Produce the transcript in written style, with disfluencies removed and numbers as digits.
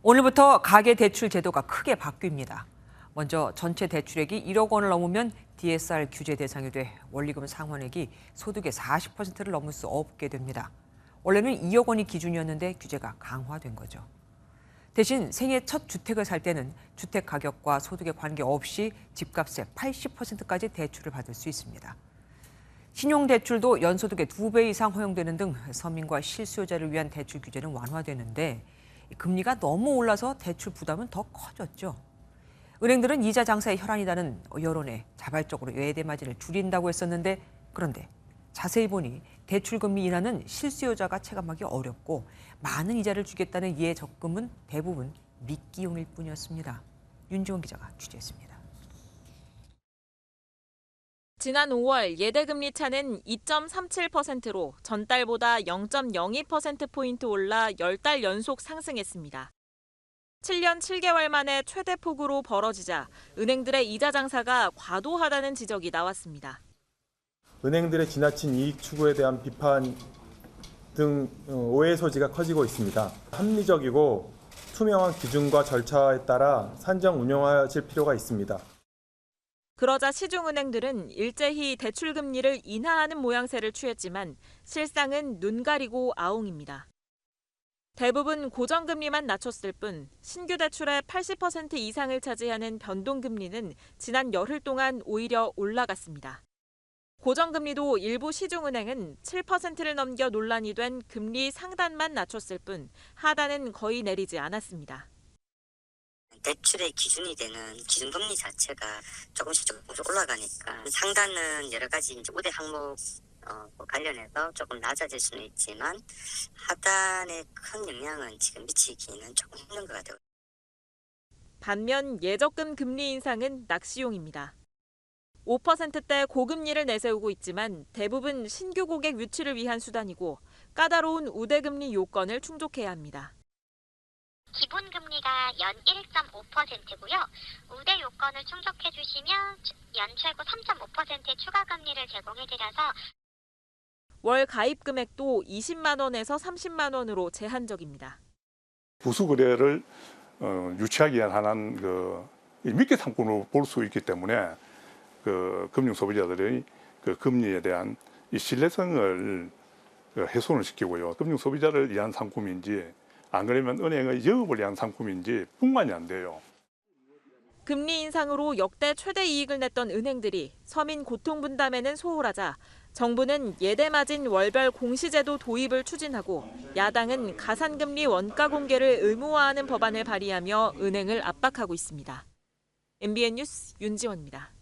오늘부터 가계대출 제도가 크게 바뀝니다. 먼저 전체 대출액이 1억 원을 넘으면 DSR 규제 대상이 돼 원리금 상환액이 소득의 40%를 넘을 수 없게 됩니다. 원래는 2억 원이 기준이었는데 규제가 강화된 거죠. 대신 생애 첫 주택을 살 때는 주택 가격과 소득에 관계없이 집값의 80%까지 대출을 받을 수 있습니다. 신용대출도 연소득의 2배 이상 허용되는 등 서민과 실수요자를 위한 대출 규제는 완화되는데 금리가 너무 올라서 대출 부담은 더 커졌죠. 은행들은 이자 장사에 혈안이라는 여론에 자발적으로 외대 마진을 줄인다고 했었는데 그런데 자세히 보니 대출 금리 인하는 실수요자가 체감하기 어렵고 많은 이자를 주겠다는 이해 적금은 대부분 미끼용일 뿐이었습니다. 윤지원 기자가 취재했습니다. 지난 5월 예대금리 차는 2.37%로 전달보다 0.02%포인트 올라 10달 연속 상승했습니다. 7년 7개월 만에 최대 폭으로 벌어지자 은행들의 이자 장사가 과도하다는 지적이 나왔습니다. 은행들의 지나친 이익 추구에 대한 비판 등 오해 소지가 커지고 있습니다. 합리적이고 투명한 기준과 절차에 따라 산정 운영하실 필요가 있습니다. 그러자 시중은행들은 일제히 대출 금리를 인하하는 모양새를 취했지만 실상은 눈 가리고 아웅입니다. 대부분 고정금리만 낮췄을 뿐 신규 대출의 80% 이상을 차지하는 변동금리는 지난 열흘 동안 오히려 올라갔습니다. 고정금리도 일부 시중은행은 7%를 넘겨 논란이 된 금리 상단만 낮췄을 뿐 하단은 거의 내리지 않았습니다. 대출의 기준이 되는 기준금리 자체가 조금씩 올라가니까 상단은 여러 가지 이제 우대 항목 관련해서 조금 낮아질 수는 있지만 하단에 큰 영향은 지금 미치기는 조금 힘든 것 같아요. 반면 예적금 금리 인상은 낚시용입니다. 5%대 고금리를 내세우고 있지만 대부분 신규 고객 유치를 위한 수단이고 까다로운 우대금리 요건을 충족해야 합니다. 기본 금리가 연 1.5%고요. 우대 요건을 충족해 주시면 연 최고 3.5%의 추가 금리를 제공해드려서 월 가입 금액도 20만 원에서 30만 원으로 제한적입니다. 부수 거래를 유치하기 위한 하나는 미끼 상품으로 볼 수 있기 때문에 금융 소비자들의 금리에 대한 이 신뢰성을 훼손을 시키고요. 금융 소비자를 위한 상품인지 안 그러면 은행의 영업을 위한 상품인지 분간이 안 돼요. 금리 인상으로 역대 최대 이익을 냈던 은행들이 서민 고통 분담에는 소홀하자 정부는 예대 마진 월별 공시제도 도입을 추진하고 야당은 가산금리 원가 공개를 의무화하는 법안을 발의하며 은행을 압박하고 있습니다. MBN 뉴스 윤지원입니다.